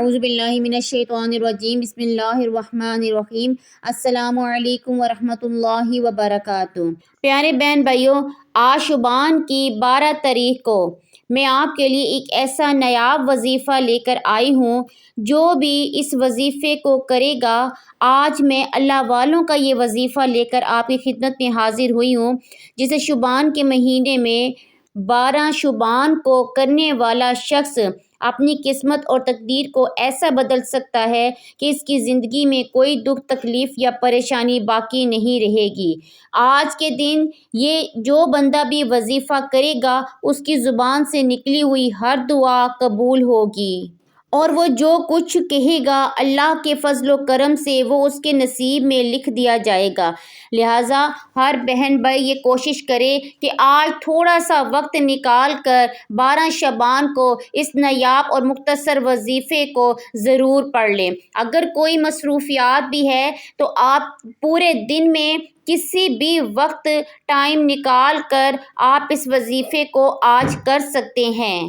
اعوذ باللہ من الشیطان الرجیم بسم اللہ الرحمن الرحیم السلام علیکم ورحمۃ اللہ وبرکاتہ۔ پیارے بہن بھائیوں، آج شعبان کی 12 تاریخ کو میں آپ کے لیے ایک ایسا نایاب وظیفہ لے کر آئی ہوں۔ جو بھی اس وظیفے کو کرے گا، آج میں اللہ والوں کا یہ وظیفہ لے کر آپ کی خدمت میں حاضر ہوئی ہوں، جسے شعبان کے مہینے میں 12 شعبان کو کرنے والا شخص اپنی قسمت اور تقدیر کو ایسا بدل سکتا ہے کہ اس کی زندگی میں کوئی دکھ تکلیف یا پریشانی باقی نہیں رہے گی۔ آج کے دن یہ جو بندہ بھی وظیفہ کرے گا، اس کی زبان سے نکلی ہوئی ہر دعا قبول ہوگی، اور وہ جو کچھ کہے گا اللہ کے فضل و کرم سے وہ اس کے نصیب میں لکھ دیا جائے گا۔ لہٰذا ہر بہن بھائی یہ کوشش کرے کہ آج تھوڑا سا وقت نکال کر 12 شعبان کو اس نایاب اور مختصر وظیفے کو ضرور پڑھ لیں۔ اگر کوئی مصروفیات بھی ہے تو آپ پورے دن میں کسی بھی وقت ٹائم نکال کر آپ اس وظیفے کو آج کر سکتے ہیں،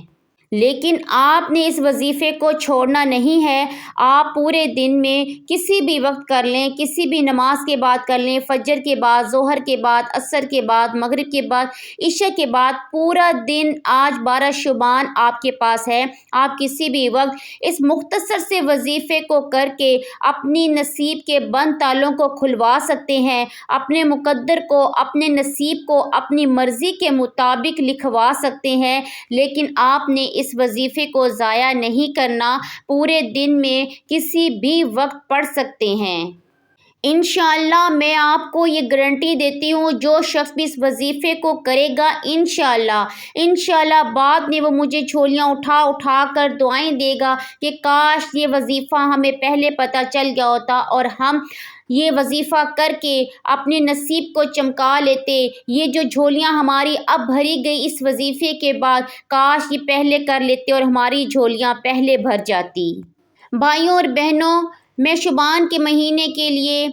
لیکن آپ نے اس وظیفے کو چھوڑنا نہیں ہے۔ آپ پورے دن میں کسی بھی وقت کر لیں، کسی بھی نماز کے بعد کر لیں، فجر کے بعد، ظہر کے بعد، عصر کے بعد، مغرب کے بعد، عشاء کے بعد، پورا دن آج 12 شعبان آپ کے پاس ہے۔ آپ کسی بھی وقت اس مختصر سے وظیفے کو کر کے اپنی نصیب کے بند تالوں کو کھلوا سکتے ہیں، اپنے مقدر کو، اپنے نصیب کو اپنی مرضی کے مطابق لکھوا سکتے ہیں، لیکن آپ نے اس وظیفے کو ضائع نہیں کرنا۔ پورے دن میں کسی بھی وقت پڑھ سکتے ہیں۔ انشاءاللہ میں آپ کو یہ گارنٹی دیتی ہوں، جو شخص بھی اس وظیفے کو کرے گا انشاءاللہ بعد میں وہ مجھے جھولیاں اٹھا اٹھا کر دعائیں دے گا کہ کاش یہ وظیفہ ہمیں پہلے پتہ چل گیا ہوتا اور ہم یہ وظیفہ کر کے اپنے نصیب کو چمکا لیتے۔ یہ جو جھولیاں ہماری اب بھری گئی اس وظیفے کے بعد، کاش یہ پہلے کر لیتے اور ہماری جھولیاں پہلے بھر جاتی۔ بھائیوں اور بہنوں، میں شعبان کے مہینے کے لیے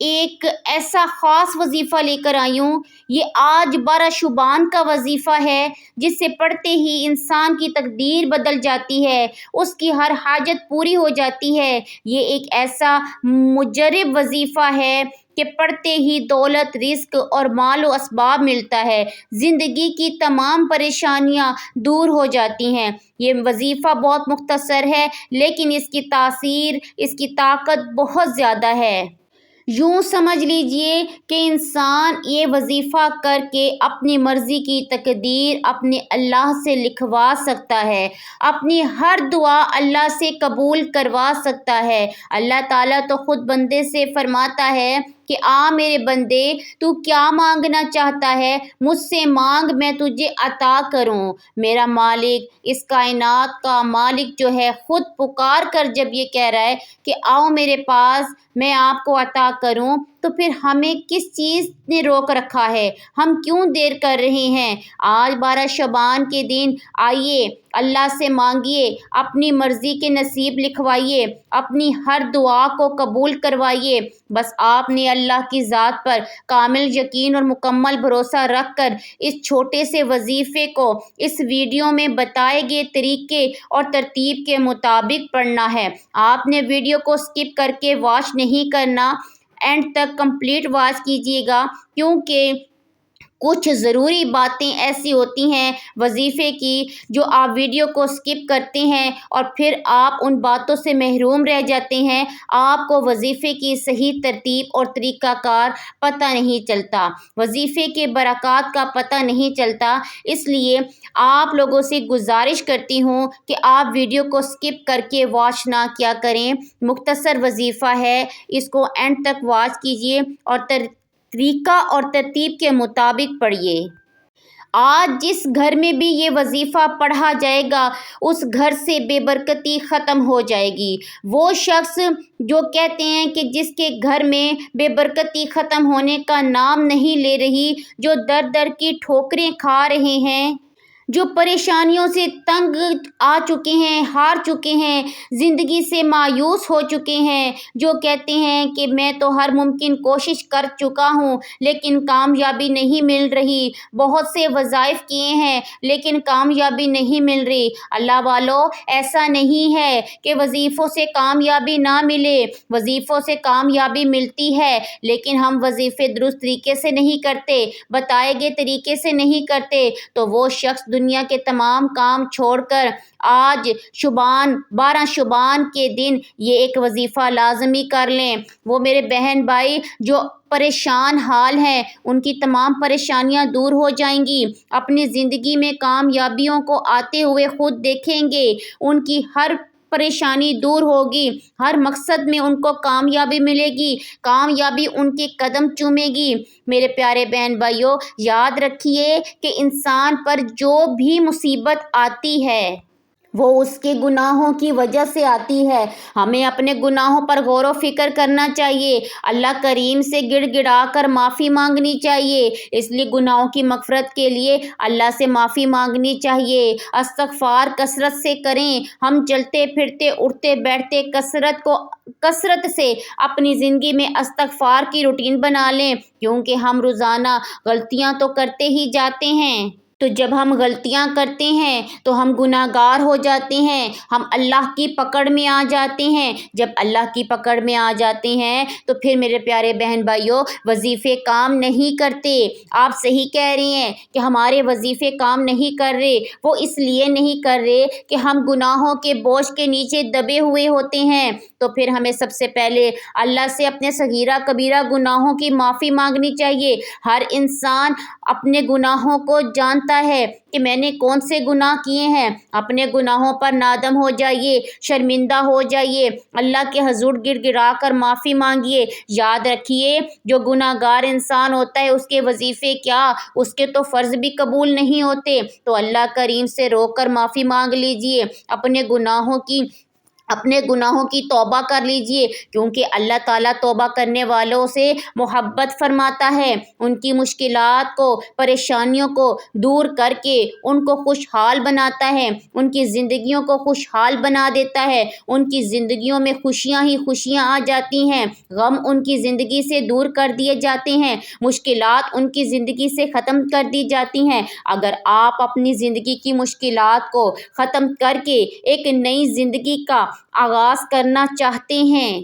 ایک ایسا خاص وظیفہ لے کر آئی ہوں۔ یہ آج 12 شعبان کا وظیفہ ہے، جس سے پڑھتے ہی انسان کی تقدیر بدل جاتی ہے، اس کی ہر حاجت پوری ہو جاتی ہے۔ یہ ایک ایسا مجرب وظیفہ ہے کہ پڑھتے ہی دولت، رزق اور مال و اسباب ملتا ہے، زندگی کی تمام پریشانیاں دور ہو جاتی ہیں۔ یہ وظیفہ بہت مختصر ہے، لیکن اس کی تاثیر، اس کی طاقت بہت زیادہ ہے۔ یوں سمجھ لیجئے کہ انسان یہ وظیفہ کر کے اپنی مرضی کی تقدیر اپنے اللہ سے لکھوا سکتا ہے، اپنی ہر دعا اللہ سے قبول کروا سکتا ہے۔ اللہ تعالیٰ تو خود بندے سے فرماتا ہے کہ آ میرے بندے، تو کیا مانگنا چاہتا ہے، مجھ سے مانگ میں تجھے عطا کروں۔ میرا مالک، اس کائنات کا مالک جو ہے، خود پکار کر جب یہ کہہ رہا ہے کہ آؤ میرے پاس، میں آپ کو عطا کروں، تو پھر ہمیں کس چیز نے روک رکھا ہے؟ ہم کیوں دیر کر رہے ہیں؟ آج 12 شعبان کے دن آئیے، اللہ سے مانگیے، اپنی مرضی کے نصیب لکھوائیے، اپنی ہر دعا کو قبول کروائیے۔ بس آپ نے اللہ کی ذات پر کامل یقین اور مکمل بھروسہ رکھ کر اس چھوٹے سے وظیفے کو اس ویڈیو میں بتائے گئے طریقے اور ترتیب کے مطابق پڑھنا ہے۔ آپ نے ویڈیو کو سکپ کر کے واچ نہیں کرنا، اینڈ تک کمپلیٹ واچ کیجیے گا، کیونکہ کچھ ضروری باتیں ایسی ہوتی ہیں وظیفے کی جو آپ ویڈیو کو سکپ کرتے ہیں اور پھر آپ ان باتوں سے محروم رہ جاتے ہیں، آپ کو وظیفے کی صحیح ترتیب اور طریقہ کار پتہ نہیں چلتا، وظیفے کے برکات کا پتہ نہیں چلتا۔ اس لیے آپ لوگوں سے گزارش کرتی ہوں کہ آپ ویڈیو کو سکپ کر کے واچ نہ کیا کریں۔ مختصر وظیفہ ہے، اس کو اینڈ تک واچ کیجیے اور طریقہ اور ترتیب کے مطابق پڑھیے۔ آج جس گھر میں بھی یہ وظیفہ پڑھا جائے گا، اس گھر سے بے برکتی ختم ہو جائے گی۔ وہ شخص جو کہتے ہیں کہ جس کے گھر میں بے برکتی ختم ہونے کا نام نہیں لے رہی، جو در در کی ٹھوکریں کھا رہے ہیں، جو پریشانیوں سے تنگ آ چکے ہیں، ہار چکے ہیں، زندگی سے مایوس ہو چکے ہیں، جو کہتے ہیں کہ میں تو ہر ممکن کوشش کر چکا ہوں لیکن کامیابی نہیں مل رہی، بہت سے وظائف کیے ہیں لیکن کامیابی نہیں مل رہی۔ اللہ والو، ایسا نہیں ہے کہ وظیفوں سے کامیابی نہ ملے، وظیفوں سے کامیابی ملتی ہے لیکن ہم وظیفے درست طریقے سے نہیں کرتے، بتائے گئے طریقے سے نہیں کرتے، تو وہ شخص دنیا کے تمام کام چھوڑ کر آج 12 شعبان کے دن یہ ایک وظیفہ لازمی کر لیں۔ وہ میرے بہن بھائی جو پریشان حال ہیں، ان کی تمام پریشانیاں دور ہو جائیں گی، اپنی زندگی میں کامیابیوں کو آتے ہوئے خود دیکھیں گے، ان کی ہر پریشانی دور ہوگی، ہر مقصد میں ان کو کامیابی ملے گی، کامیابی ان کے قدم چومے گی۔ میرے پیارے بہن بھائیوں، یاد رکھیے کہ انسان پر جو بھی مصیبت آتی ہے وہ اس کے گناہوں کی وجہ سے آتی ہے۔ ہمیں اپنے گناہوں پر غور و فکر کرنا چاہیے، اللہ کریم سے گڑ گڑا کر معافی مانگنی چاہیے، اس لیے گناہوں کی مغفرت کے لیے اللہ سے معافی مانگنی چاہیے، استغفار کثرت سے کریں۔ ہم چلتے پھرتے اٹھتے بیٹھتے کثرت سے اپنی زندگی میں استغفار کی روٹین بنا لیں، کیونکہ ہم روزانہ غلطیاں تو کرتے ہی جاتے ہیں۔ تو جب ہم غلطیاں کرتے ہیں تو ہم گناہ گار ہو جاتے ہیں، ہم اللہ کی پکڑ میں آ جاتے ہیں۔ جب اللہ کی پکڑ میں آ جاتے ہیں تو پھر میرے پیارے بہن بھائیوں، وظیفے کام نہیں کرتے۔ آپ صحیح کہہ رہے ہیں کہ ہمارے وظیفے کام نہیں کر رہے، وہ اس لیے نہیں کر رہے کہ ہم گناہوں کے بوجھ کے نیچے دبے ہوئے ہوتے ہیں۔ تو پھر ہمیں سب سے پہلے اللہ سے اپنے صغیرہ کبیرہ گناہوں کی معافی مانگنی چاہیے۔ ہر انسان اپنے گناہوں کو جانتا ہے کہ میں نے کون سے گناہ کیے ہیں، اپنے گناہوں پر نادم ہو جائیے، شرمندہ ہو جائیے، اللہ کے حضور گڑ گڑا کر معافی مانگیے۔ یاد رکھیے، جو گناہ گار انسان ہوتا ہے اس کے وظیفے کیا، اس کے تو فرض بھی قبول نہیں ہوتے، تو اللہ کریم سے رو کر معافی مانگ لیجیے، اپنے گناہوں کی توبہ کر لیجئے، کیونکہ اللہ تعالیٰ توبہ کرنے والوں سے محبت فرماتا ہے، ان کی مشکلات کو، پریشانیوں کو دور کر کے ان کو خوشحال بناتا ہے، ان کی زندگیوں کو خوشحال بنا دیتا ہے، ان کی زندگیوں میں خوشیاں ہی خوشیاں آ جاتی ہیں، غم ان کی زندگی سے دور کر دیے جاتے ہیں، مشکلات ان کی زندگی سے ختم کر دی جاتی ہیں۔ اگر آپ اپنی زندگی کی مشکلات کو ختم کر کے ایک نئی زندگی کا آغاز کرنا چاہتے ہیں،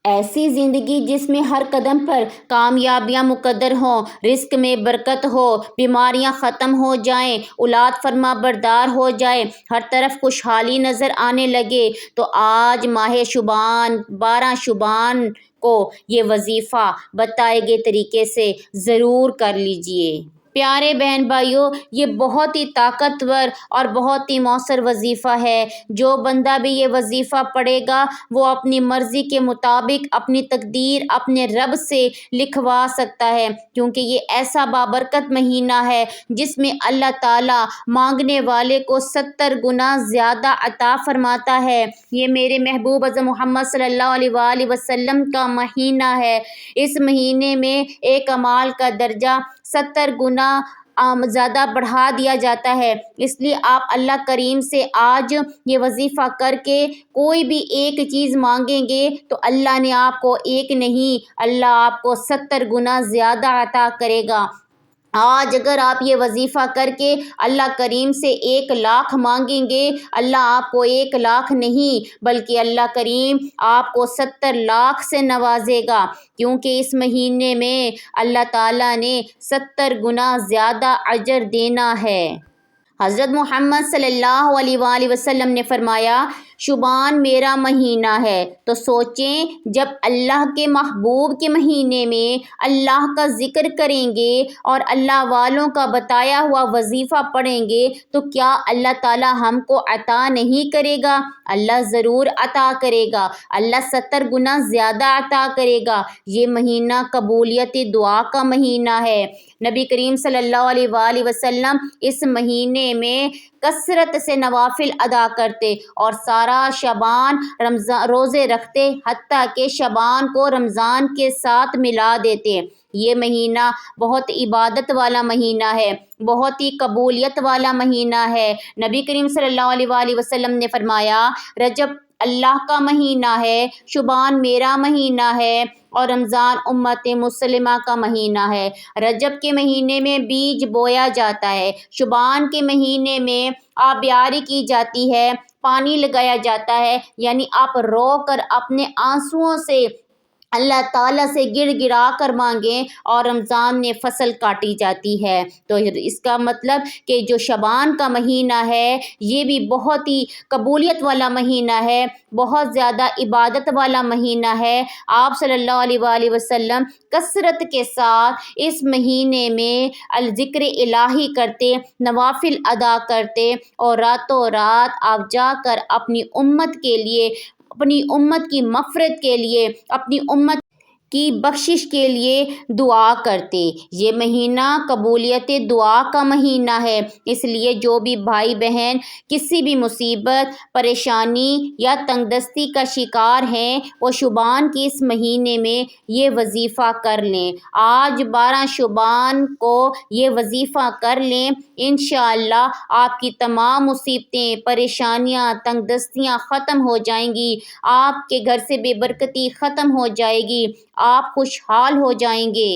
ایسی زندگی جس میں ہر قدم پر کامیابیاں مقدر ہوں، رزق میں برکت ہو، بیماریاں ختم ہو جائیں، اولاد فرما بردار ہو جائے، ہر طرف خوشحالی نظر آنے لگے، تو آج ماہ شعبان 12 شعبان کو یہ وظیفہ بتائے گئے طریقے سے ضرور کر لیجئے۔ پیارے بہن بھائیوں، یہ بہت ہی طاقتور اور بہت ہی مؤثر وظیفہ ہے۔ جو بندہ بھی یہ وظیفہ پڑھے گا وہ اپنی مرضی کے مطابق اپنی تقدیر اپنے رب سے لکھوا سکتا ہے، کیونکہ یہ ایسا بابرکت مہینہ ہے جس میں اللہ تعالیٰ مانگنے والے کو 70 گنا زیادہ عطا فرماتا ہے۔ یہ میرے محبوب اعظم محمد صلی اللہ علیہ وآلہ وسلم کا مہینہ ہے۔ اس مہینے میں ایک اعمال کا درجہ 70 گنا زیادہ بڑھا دیا جاتا ہے، اس لیے آپ اللہ کریم سے آج یہ وظیفہ کر کے کوئی بھی ایک چیز مانگیں گے تو اللہ نے آپ کو ایک نہیں، اللہ آپ کو 70 گنا زیادہ عطا کرے گا۔ آج اگر آپ یہ وظیفہ کر کے اللہ کریم سے 1 لاکھ مانگیں گے، اللہ آپ کو 1 لاکھ نہیں بلکہ اللہ کریم آپ کو 70 لاکھ سے نوازے گا، کیونکہ اس مہینے میں اللہ تعالیٰ نے 70 گنا زیادہ اجر دینا ہے۔ حضرت محمد صلی اللہ علیہ وآلہ وسلم نے فرمایا، شعبان میرا مہینہ ہے، تو سوچیں جب اللہ کے محبوب کے مہینے میں اللہ کا ذکر کریں گے اور اللہ والوں کا بتایا ہوا وظیفہ پڑھیں گے تو کیا اللہ تعالیٰ ہم کو عطا نہیں کرے گا؟ اللہ ضرور عطا کرے گا، اللہ 70 گنا زیادہ عطا کرے گا۔ یہ مہینہ قبولیت دعا کا مہینہ ہے۔ نبی کریم صلی اللہ علیہ وآلہ وسلم اس مہینے میں کثرت سے نوافل ادا کرتے اور سارا شعبان روزے رکھتے، حتیٰ کہ شعبان کو رمضان کے ساتھ ملا دیتے۔ یہ مہینہ بہت عبادت والا مہینہ ہے، بہت ہی قبولیت والا مہینہ ہے۔ نبی کریم صلی اللہ علیہ وآلہ وسلم نے فرمایا، رجب اللہ کا مہینہ ہے، شعبان میرا مہینہ ہے اور رمضان امت مسلمہ کا مہینہ ہے۔ رجب کے مہینے میں بیج بویا جاتا ہے، شعبان کے مہینے میں آبیاری کی جاتی ہے، پانی لگایا جاتا ہے، یعنی آپ رو کر اپنے آنسوؤں سے اللہ تعالیٰ سے گڑ گڑا کر مانگیں، اور رمضان میں فصل کاٹی جاتی ہے۔ تو اس کا مطلب کہ جو شعبان کا مہینہ ہے یہ بھی بہت ہی قبولیت والا مہینہ ہے، بہت زیادہ عبادت والا مہینہ ہے۔ آپ صلی اللہ علیہ وآلہ وسلم کثرت کے ساتھ اس مہینے میں ذکر الہی کرتے، نوافل ادا کرتے، اور راتوں رات آپ جا کر اپنی امت کے لیے، اپنی امت کی مغفرت کے لیے، اپنی امت کی بخشش کے لیے دعا کرتے۔ یہ مہینہ قبولیت دعا کا مہینہ ہے، اس لیے جو بھی بھائی بہن کسی بھی مصیبت، پریشانی یا تنگ دستی کا شکار ہیں، وہ شعبان کے اس مہینے میں یہ وظیفہ کر لیں۔ آج 12 شعبان کو یہ وظیفہ کر لیں، انشاءاللہ آپ کی تمام مصیبتیں، پریشانیاں، تنگ دستیاں ختم ہو جائیں گی، آپ کے گھر سے بے برکتی ختم ہو جائے گی، آپ خوشحال ہو جائیں گے۔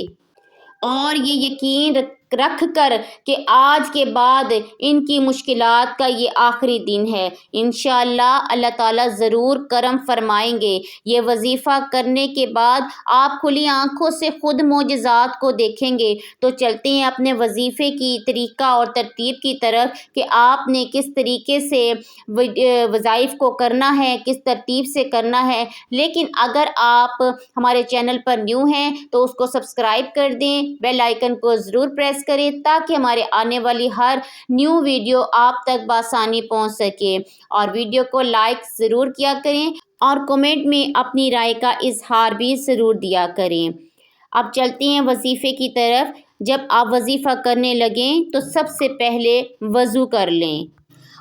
اور یہ یقین رکھ کر کہ آج کے بعد ان کی مشکلات کا یہ آخری دن ہے، انشاءاللہ اللہ تعالیٰ ضرور کرم فرمائیں گے۔ یہ وظیفہ کرنے کے بعد آپ کھلی آنکھوں سے خود معجزات کو دیکھیں گے۔ تو چلتے ہیں اپنے وظیفے کی طریقہ اور ترتیب کی طرف کہ آپ نے کس طریقے سے وظائف کو کرنا ہے، کس ترتیب سے کرنا ہے۔ لیکن اگر آپ ہمارے چینل پر نیو ہیں تو اس کو سبسکرائب کر دیں، بیل آئیکن کو ضرور پریس کریں تاکہ ہمارے آنے والی ہر نیو ویڈیو آپ تک بآسانی پہنچ سکے، اور ویڈیو کو لائک ضرور کیا کریں اور کمنٹ میں اپنی رائے کا اظہار بھی ضرور دیا کریں۔ اب چلتے ہیں وظیفے کی طرف۔ جب آپ وظیفہ کرنے لگیں تو سب سے پہلے وضو کر لیں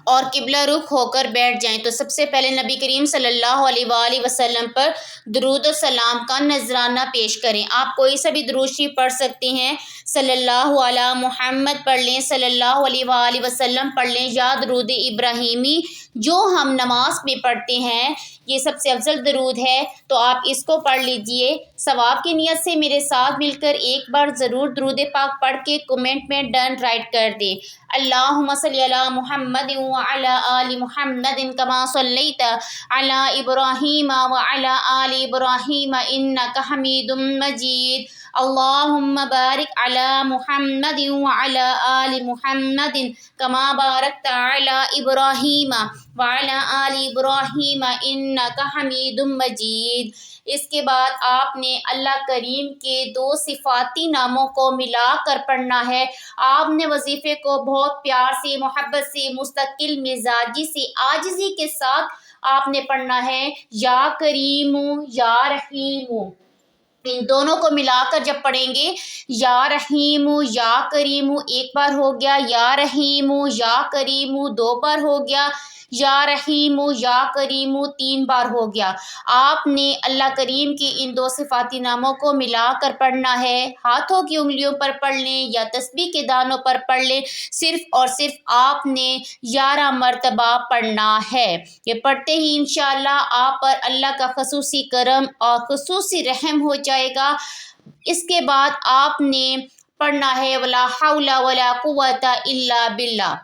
اور قبلہ رخ ہو کر بیٹھ جائیں۔ تو سب سے پہلے نبی کریم صلی اللہ علیہ وآلہ وسلم پر درود و سلام کا نذرانہ پیش کریں۔ آپ کوئی سا بھی درود شریف پڑھ سکتے ہیں، صلی اللہ علی محمد پڑھ لیں، صلی اللہ علیہ وآلہ وسلم پڑھ لیں، یا درود ابراہیمی جو ہم نماز میں پڑھتے ہیں، یہ سب سے افضل درود ہے، تو آپ اس کو پڑھ لیجئے۔ ثواب کی نیت سے میرے ساتھ مل کر ایک بار ضرور درود پاک پڑھ کے کمنٹ میں ڈن رائٹ کر دیں۔ اللہم صلی علی محمد وعلی آل محمد کما صلیت علی ابراہیم وعلی آل ابراہیم انک حمید مجید۔ اللہم بارک علی محمد وعلی آل محمد کما بارکت علی ابراہیم وعلی آل ابراہیم انک حمید مجید۔ اس کے بعد آپ نے اللہ کریم کے 2 صفاتی ناموں کو ملا کر پڑھنا ہے۔ آپ نے وظیفے کو بہت پیار سے، محبت سے، مستقل مزاجی سے، عاجزی کے ساتھ آپ نے پڑھنا ہے، یا کریم یا رحیم۔ ان دونوں کو ملا کر جب پڑھیں گے، یا رحیم یا کریم ایک بار ہو گیا، یا رحیم یا کریم 2 بار ہو گیا، یا رحیم یا کریم 3 بار ہو گیا۔ آپ نے اللہ کریم کے ان 2 صفاتی ناموں کو ملا کر پڑھنا ہے، ہاتھوں کی انگلیوں پر پڑھ لیں یا تسبیح کے دانوں پر پڑھ لیں، صرف اور صرف آپ نے 11 مرتبہ پڑھنا ہے۔ یہ پڑھتے ہی انشاءاللہ آپ پر اللہ کا خصوصی کرم اور خصوصی رحم ہو جائے گا۔ اس کے بعد آپ نے پڑھنا ہے ولا حول ولا قوت الا باللہ۔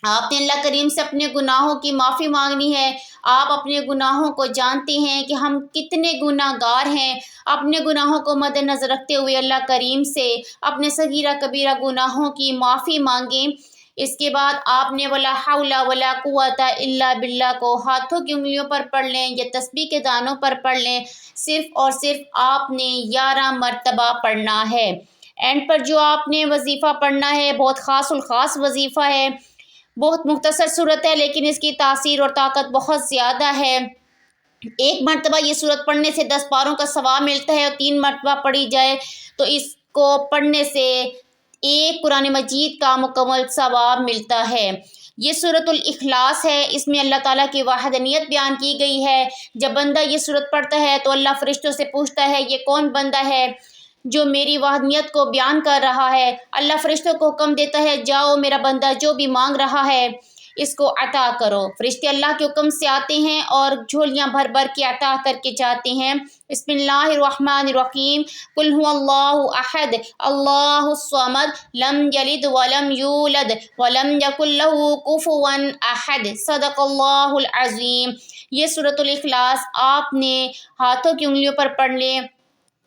آپ نے اللہ کریم سے اپنے گناہوں کی معافی مانگنی ہے۔ آپ اپنے گناہوں کو جانتے ہیں کہ ہم کتنے گناہ گار ہیں، اپنے گناہوں کو مد نظر رکھتے ہوئے اللہ کریم سے اپنے صغیرہ کبیرہ گناہوں کی معافی مانگیں۔ اس کے بعد آپ نے ولا حول ولا قوت الا باللہ کو ہاتھوں کی انگلیوں پر پڑھ لیں یا تسبیح کے دانوں پر پڑھ لیں، صرف اور صرف آپ نے 11 مرتبہ پڑھنا ہے۔ اینڈ پر جو آپ نے وظیفہ پڑھنا ہے بہت خاص الخاص وظیفہ ہے، بہت مختصر صورت ہے لیکن اس کی تاثیر اور طاقت بہت زیادہ ہے۔ 1 مرتبہ یہ صورت پڑھنے سے 10 پاروں کا ثواب ملتا ہے، اور 3 مرتبہ پڑھی جائے تو اس کو پڑھنے سے 1 قرآن مجید کا مکمل ثواب ملتا ہے۔ یہ سورۃ الاخلاص ہے، اس میں اللہ تعالیٰ کی وحدانیت بیان کی گئی ہے۔ جب بندہ یہ سورت پڑھتا ہے تو اللہ فرشتوں سے پوچھتا ہے یہ کون بندہ ہے جو میری وحدانیت کو بیان کر رہا ہے۔ اللہ فرشتوں کو حکم دیتا ہے جاؤ میرا بندہ جو بھی مانگ رہا ہے اس کو عطا کرو۔ فرشتے اللہ کے حکم سے آتے ہیں اور جھولیاں بھر بھر کے عطا کر کے جاتے ہیں۔ بسم اللہ الرحمن الرحیم، قل هو اللہ احد اللہ الصمد لم یلد ولم یولد ولم یکن له کفوا احد، صدق اللہ العظیم۔ یہ سورۃ الاخلاص آپ نے ہاتھوں کی انگلیوں پر پڑھ لیں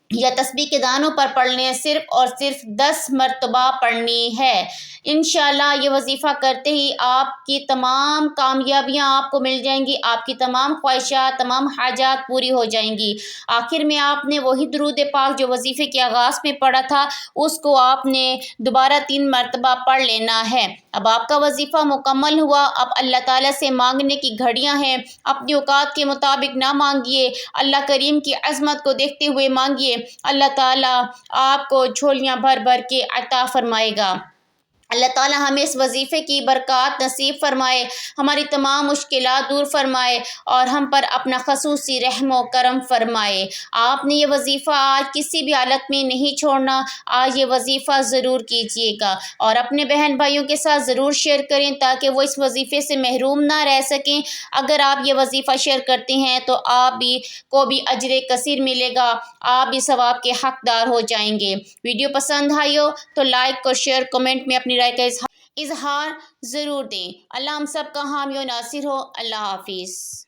یا تسبیح کے دانوں پر پڑھ لیں، صرف اور صرف 10 مرتبہ پڑھنی ہے۔ انشاءاللہ یہ وظیفہ کرتے ہی آپ کی تمام کامیابیاں آپ کو مل جائیں گی، آپ کی تمام خواہشات، تمام حاجات پوری ہو جائیں گی۔ آخر میں آپ نے وہی درود پاک جو وظیفے کے آغاز میں پڑھا تھا اس کو آپ نے دوبارہ 3 مرتبہ پڑھ لینا ہے۔ اب آپ کا وظیفہ مکمل ہوا، اب اللہ تعالیٰ سے مانگنے کی گھڑیاں ہیں، اپنی اوقات کے مطابق نہ مانگیے، اللہ کریم کی عظمت کو دیکھتے ہوئے مانگیے، اللہ تعالیٰ آپ کو جھولیاں بھر بھر کے عطا فرمائے گا۔ اللہ تعالیٰ ہمیں اس وظیفے کی برکات نصیب فرمائے، ہماری تمام مشکلات دور فرمائے اور ہم پر اپنا خصوصی رحم و کرم فرمائے۔ آپ نے یہ وظیفہ آج کسی بھی حالت میں نہیں چھوڑنا، آج یہ وظیفہ ضرور کیجیے گا اور اپنے بہن بھائیوں کے ساتھ ضرور شیئر کریں تاکہ وہ اس وظیفے سے محروم نہ رہ سکیں۔ اگر آپ یہ وظیفہ شیئر کرتے ہیں تو آپ کو بھی اجر کثیر ملے گا، آپ بھی ثواب کے حقدار ہو جائیں گے۔ ویڈیو پسند آئی ہو تو لائک اور شیئر، کمنٹ میں اپنی رائے کا اظہار ضرور دیں۔ اللہ ہم سب کا حامی و ناصر ہو۔ اللہ حافظ۔